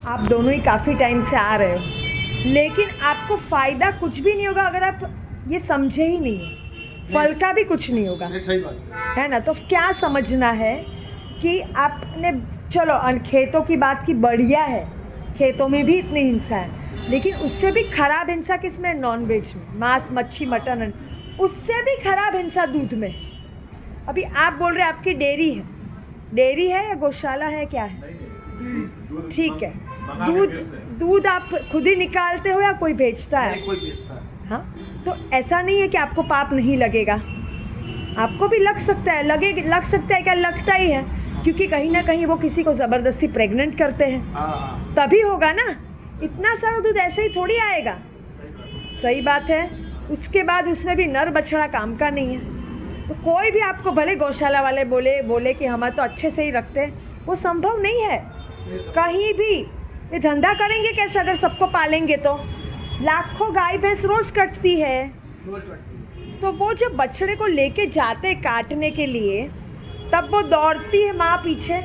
आप दोनों ही काफ़ी टाइम से आ रहे हो, लेकिन आपको फ़ायदा कुछ भी नहीं होगा अगर आप ये समझे ही नहीं। फल का भी कुछ नहीं होगा। सही बात है ना। तो क्या समझना है कि आपने चलो खेतों की बात की, बढ़िया है, खेतों में भी इतनी हिंसा है, लेकिन उससे भी खराब हिंसा किस में? नॉन वेज में, मांस मच्छी मटन। उससे भी खराब हिंसा दूध में। अभी आप बोल रहे हैं आपकी डेयरी है या गौशाला है, क्या है? ठीक है। दूध आप खुद ही निकालते हो या कोई बेचता है? कोई बेचता है। हाँ, तो ऐसा नहीं है कि आपको पाप नहीं लगेगा, आपको भी लग सकता है। लग सकता है क्या? लगता ही है, क्योंकि कहीं ना कहीं वो किसी को ज़बरदस्ती प्रेग्नेंट करते हैं, तभी होगा ना। इतना सारा दूध ऐसे ही थोड़ी आएगा। सही बात है। उसके बाद उसमें भी नर बछड़ा काम का नहीं है। तो कोई भी आपको भले गौशाला वाले बोले कि हम तो अच्छे से ही रखते हैं, वो संभव नहीं है कहीं भी। ये धंधा करेंगे कैसे अगर सबको पालेंगे? तो लाखों गाय भैंस रोज कटती है। तो वो जब बछड़े को लेके जाते काटने के लिए, तब वो दौड़ती है माँ पीछे,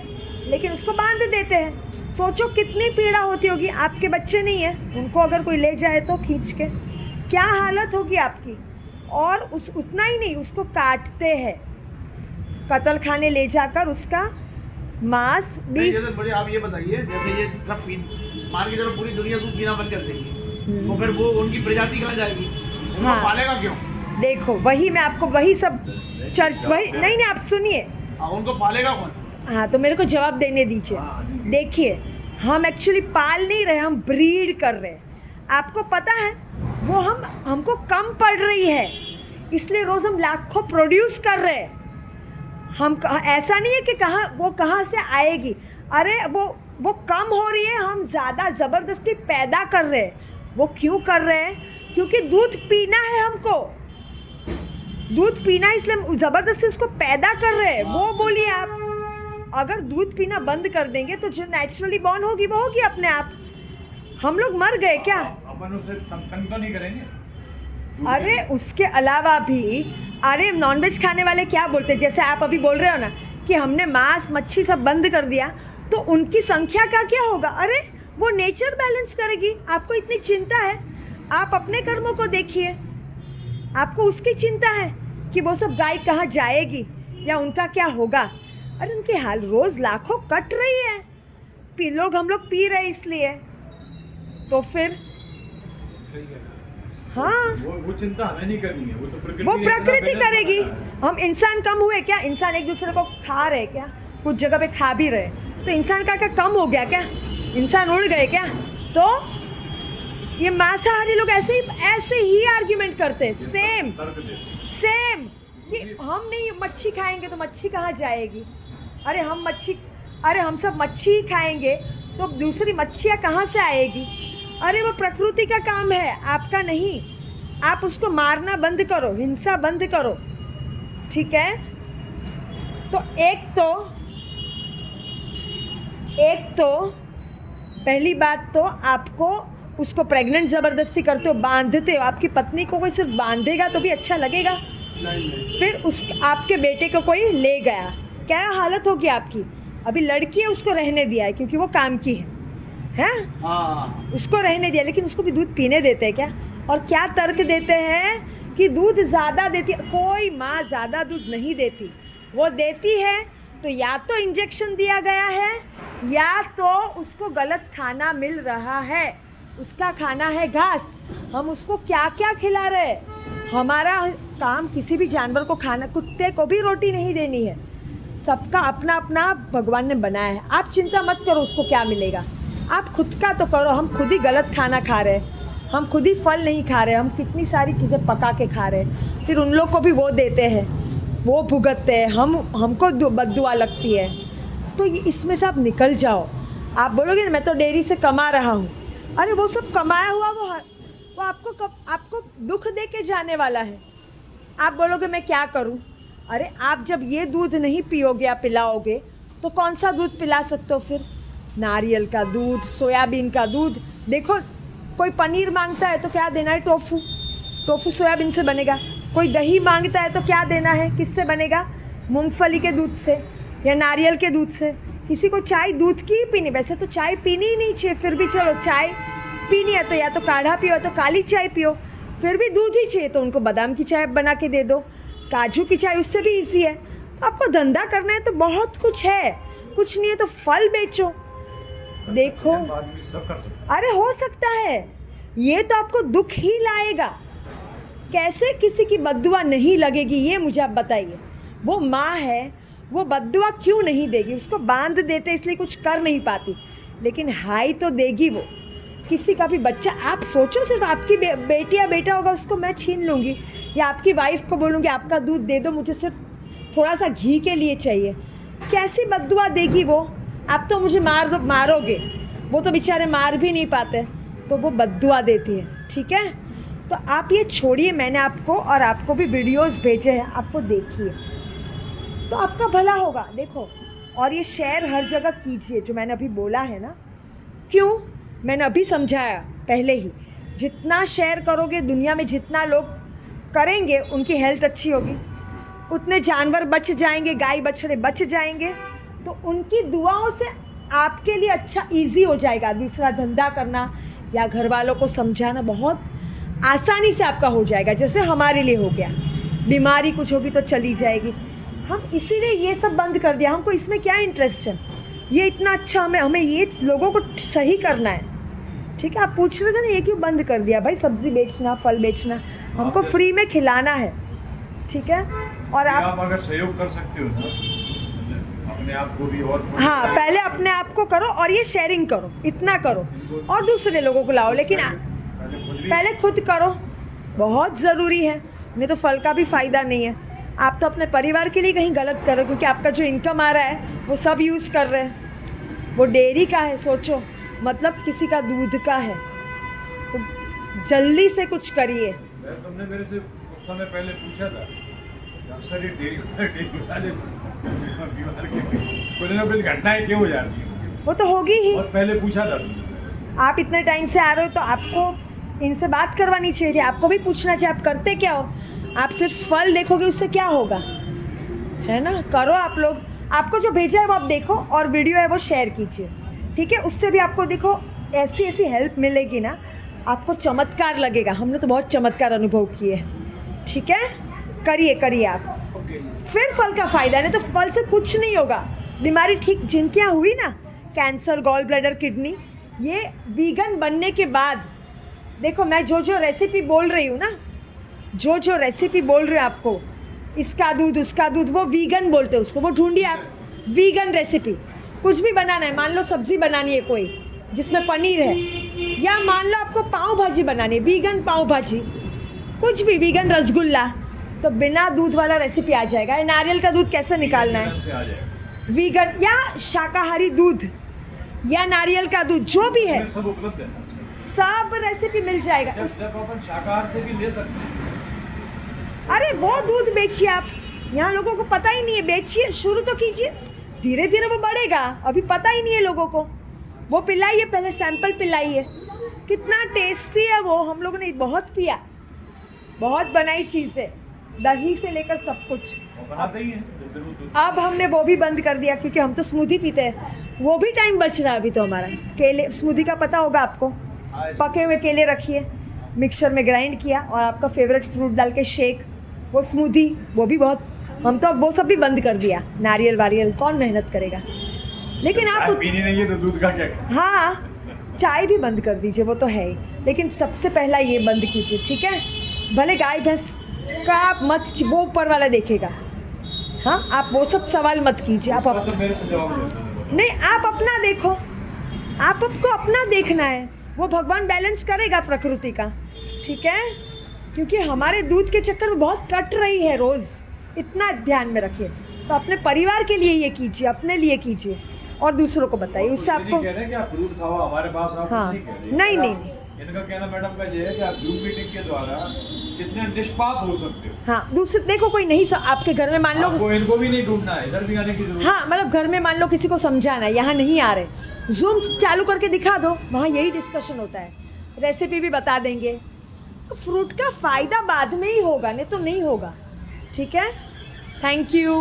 लेकिन उसको बांध देते हैं। सोचो कितनी पीड़ा होती होगी। आपके बच्चे नहीं है, उनको अगर कोई ले जाए तो खींच के, क्या हालत होगी आपकी। और उतना ही नहीं, उसको काटते हैं, कत्ल खाने ले जाकर उसका मांस भी। जैसे बड़े आप ये बताइए, जैसे ये सब मान के चलो पूरी दुनिया दूध पीना बंद कर देगी, तो फिर वो उनकी प्रजाति कहाँ जाएगी? उनको पालेगा क्यों? देखो, वही मैं आपको वही सब वही नहीं आप सुनिए। उनको पालेगा कौन? हाँ, तो मेरे को जवाब देने दीजिए। देखिए, हम एक्चुअली पाल नहीं रहे, हम ब्रीड कर रहे हैं। आपको पता है वो हमको कम पड़ रही है, इसलिए रोज़ हम लाखों प्रोड्यूस कर रहे हैं। हम ऐसा नहीं है कि कहाँ से आएगी। अरे वो कम हो रही है, हम ज़्यादा ज़बरदस्ती पैदा कर रहे हैं। वो क्यों कर रहे हैं? क्योंकि दूध पीना है हमको, दूध पीना है, इसलिए हम ज़बरदस्ती उसको पैदा कर रहे हैं। वो बोलिए आप, अगर दूध पीना बंद कर देंगे तो जो नेचुरली बॉर्न होगी वो होगी अपने आप। हम लोग मर गए क्या? अपन उसे तंग तो नहीं करेंगे। अरे उसके अलावा भी, अरे नॉनवेज खाने वाले क्या बोलते हैं, जैसे आप अभी बोल रहे हो ना कि हमने मांस मच्छी सब बंद कर दिया, तो उनकी संख्या का क्या होगा? अरे वो नेचर बैलेंस करेगी। आपको इतनी चिंता है, आप अपने कर्मों को देखिए। आपको उसकी चिंता है कि वो सब गाय कहाँ जाएगी या उनका क्या होगा। अरे उनकी हाल रोज़ लाखों कट रही है, हम लोग पी रहे इसलिए। तो फिर हाँ, वो चिंता हमें नहीं करनी है, वो प्रकृति करेगी। हम इंसान कम हुए क्या? इंसान एक दूसरे को खा रहे क्या? कुछ जगह पे खा भी रहे, तो इंसान का क्या कम हो गया क्या? इंसान उड़ गए क्या? तो ये मांसाहारी लोग ऐसे ही आर्ग्यूमेंट करते हैं, सेम कि हम नहीं मच्छी खाएंगे तो मच्छी कहाँ जाएगी। अरे हम सब मच्छी ही खाएंगे तो दूसरी मच्छियाँ कहाँ से आएगी? अरे वो प्रकृति का काम है, आपका नहीं। आप उसको मारना बंद करो, हिंसा बंद करो, ठीक है? तो एक तो पहली बात तो आपको उसको प्रेग्नेंट ज़बरदस्ती करते हो, बांधते हो। आपकी पत्नी को कोई सिर्फ बांधेगा तो भी अच्छा लगेगा? फिर आपके बेटे को कोई ले गया, क्या हालत होगी आपकी? अभी लड़की है, उसको रहने दिया है क्योंकि वो काम की है, उसको रहने दिया, लेकिन उसको भी दूध पीने देते हैं क्या? और क्या तर्क देते हैं कि दूध ज़्यादा देती है। कोई माँ ज़्यादा दूध नहीं देती, वो देती है तो या तो इंजेक्शन दिया गया है या तो उसको गलत खाना मिल रहा है। उसका खाना है घास, हम उसको क्या क्या खिला रहे हैं। हमारा काम किसी भी जानवर को खाना, कुत्ते को भी रोटी नहीं देनी है। सबका अपना अपना भगवान ने बनाया है। आप चिंता मत करो उसको क्या मिलेगा, आप खुद का तो करो। हम खुद ही गलत खाना खा रहे हैं, हम खुद ही फल नहीं खा रहे, हम कितनी सारी चीज़ें पका के खा रहे हैं, फिर उन लोग को भी वो देते हैं, वो भुगतते हैं, हमको बद्दुआ लगती है। तो ये इसमें से आप निकल जाओ। आप बोलोगे ना मैं तो डेयरी से कमा रहा हूँ, अरे वो सब कमाया हुआ वो आपको दुख दे के जाने वाला है। आप बोलोगे मैं क्या करूँ? अरे आप जब ये दूध नहीं पियोगे या पिलाओगे तो कौन सा दूध पिला सकते हो फिर? नारियल का दूध, सोयाबीन का दूध। देखो, कोई पनीर मांगता है तो क्या देना है? टोफू सोयाबीन से बनेगा। कोई दही मांगता है तो क्या देना है? किससे बनेगा? मूंगफली के दूध से या नारियल के दूध से किसी को चाय दूध की ही पीनी, वैसे तो चाय पीनी ही नहीं चाहिए, फिर भी चलो चाय पीनी है तो या तो काढ़ा पियो या तो काली चाय पियो, फिर भी दूध ही चाहिए तो उनको बादाम की चाय बना के दे दो, काजू की चाय उससे भी ईजी है। तो आपको धंधा करना है तो बहुत कुछ है, कुछ नहीं है तो फल बेचो। देखो आदमी सब कर सकता अरे हो सकता है, ये तो आपको दुख ही लाएगा। कैसे किसी की बद्दुआ नहीं लगेगी ये मुझे आप बताइए। वो माँ है, वो बद्दुआ क्यों नहीं देगी? उसको बांध देते इसलिए कुछ कर नहीं पाती, लेकिन हाई तो देगी वो। किसी का भी बच्चा, आप सोचो सिर्फ आपकी बेटी या बेटा होगा उसको मैं छीन लूँगी, या आपकी वाइफ को बोलूँगी आपका दूध दे दो मुझे सिर्फ थोड़ा सा घी के लिए चाहिए, कैसी बद्दुआ देगी वो? आप तो मुझे मारोगे, वो तो बेचारे मार भी नहीं पाते, तो वो बद्दुआ देती है। ठीक है, तो आप ये छोड़िए, मैंने आपको और आपको भी वीडियोस भेजे हैं, आपको देखिए तो आपका भला होगा। देखो, और ये शेयर हर जगह कीजिए जो मैंने अभी बोला है ना। क्यों? मैंने अभी समझाया पहले ही, जितना शेयर करोगे दुनिया में जितना लोग करेंगे उनकी हेल्थ अच्छी होगी, उतने जानवर बच जाएंगे, गाय बछड़े बच जाएंगे, तो उनकी दुआओं से आपके लिए अच्छा इजी हो जाएगा। दूसरा धंधा करना या घर वालों को समझाना बहुत आसानी से आपका हो जाएगा, जैसे हमारे लिए हो गया। बीमारी कुछ होगी तो चली जाएगी। हम इसीलिए ये सब बंद कर दिया, हमको इसमें क्या इंटरेस्ट है, ये इतना अच्छा हमें ये लोगों को सही करना है। ठीक है, आप पूछ रहे थे ना ये क्यों बंद कर दिया? भाई सब्जी बेचना, फल बेचना, हमको फ्री में खिलाना है। ठीक है, और आप अगर सहयोग कर सकते हो ना अपने आप को भी, और हाँ पहले अपने आप को करो और ये शेयरिंग करो, इतना करो और दूसरे लोगों को लाओ, लेकिन पहले खुद करो, बहुत ज़रूरी है। नहीं तो फल का भी फ़ायदा नहीं है। आप तो अपने परिवार के लिए कहीं गलत करो, क्योंकि आपका जो इनकम आ रहा है वो सब यूज़ कर रहे हैं। वो डेयरी का है, सोचो, मतलब किसी का दूध का है, तो जल्दी से कुछ करिए। तुमने मेरे से कुछ समय पहले पूछा था, अक्सर ये डेयरी वाले बीमार के कुछ ना कुछ घटनाएं क्यों हो जाती हैं? वो तो होगी ही। और पहले पूछा था तुमने। आप इतने टाइम से आ रहे हो तो आपको इनसे बात करवानी चाहिए थी, आपको भी पूछना चाहिए आप करते क्या हो। आप सिर्फ फल देखोगे उससे क्या होगा, है ना? करो आप लोग, आपको जो भेजा है वो आप देखो और वीडियो है वो शेयर कीजिए। ठीक है, उससे भी आपको देखो ऐसी ऐसी हेल्प मिलेगी ना, आपको चमत्कार लगेगा। हमने तो बहुत चमत्कार अनुभव किए। ठीक है, करिए करिए आप, फिर फल का फ़ायदा। नहीं तो फल से कुछ नहीं होगा। बीमारी ठीक जिनके यहाँ हुई ना, कैंसर, गॉल ब्लैडर, किडनी, ये वीगन बनने के बाद देखो मैं जो जो रेसिपी बोल रही हूँ ना, जो जो रेसिपी बोल रही हूँ आपको, इसका दूध उसका दूध, वो वीगन बोलते हैं उसको, वो ढूंढिए आप। वीगन रेसिपी कुछ भी बनाना है, मान लो सब्ज़ी बनानी है कोई जिसमें पनीर है, या मान लो आपको पाव भाजी बनानी है, वीगन पाव भाजी, कुछ भी, वीगन रसगुल्ला, तो बिना दूध वाला रेसिपी आ जाएगा। नारियल का दूध कैसे निकालना है, वीगन या शाकाहारी दूध या नारियल का दूध, जो भी है सब उपलब्ध है, सब रेसिपी मिल जाएगा। अपन शाकाहार से भी ले सकते हैं। अरे वो दूध बेचिए आप, यहाँ लोगों को पता ही नहीं है, बेचिए, शुरू तो कीजिए, धीरे धीरे वो बढ़ेगा। अभी पता ही नहीं है लोगों को, वो पिलाइए, पहले सैंपल पिलाइए, कितना टेस्टी है वो। हम लोगों ने बहुत पिया, बहुत बनाई चीज़ें, दही से लेकर सब कुछ बनाते ही हैं। अब हमने वो भी बंद कर दिया, क्योंकि हम तो स्मूदी पीते हैं, वो भी टाइम बच रहा है अभी तो हमारा। केले, स्मूदी का पता होगा आपको, पके हुए केले रखिए, मिक्सर में ग्राइंड किया और आपका फेवरेट फ्रूट डाल के शेक, वो स्मूदी, वो भी बहुत, हम तो वो सब भी बंद कर दिया। नारियल वारियल कौन मेहनत करेगा, लेकिन आप पीनी नहीं है तो दूध का क्या? हाँ, चाय भी बंद कर दीजिए, वो तो है ही, लेकिन सबसे पहला ये बंद कीजिए। ठीक है, भले गाय भैंस का आप मत, वो ऊपर वाला देखेगा। हाँ, आप वो सब सवाल मत कीजिए। आप तो मेरे से जवाब देते नहीं, आप अपना देखो, आपको अपना देखना है, वो भगवान बैलेंस करेगा प्रकृति का। ठीक है, क्योंकि हमारे दूध के चक्कर में बहुत कट रही है रोज़, इतना ध्यान में रखिए। तो अपने परिवार के लिए ये कीजिए, अपने लिए कीजिए और दूसरों को बताइए, उससे आपको। कह रहे हैं कि आप फ्रूट खाओ, हमारे पास आप हाँ, कुछ नहीं कह रहे। नहीं नहीं नहीं, इनका कहना मैडम का ये है कि आप जूम मीटिंग के द्वारा कितने निष्पाप हो सकते हो। हाँ, दूसरे देखो, कोई नहीं आपके घर में मान लो, आपको इनको भी नहीं ढूंढना है, इधर भी आने की जरूरत। हाँ, मतलब घर में मान लो किसी को समझाना है, यहाँ नहीं आ रहे, जूम चालू करके दिखा दो, वहाँ यही डिस्कशन होता है, रेसिपी भी बता देंगे। तो फ्रूट का फ़ायदा बाद में ही होगा, नहीं तो नहीं होगा। ठीक है, थैंक यू।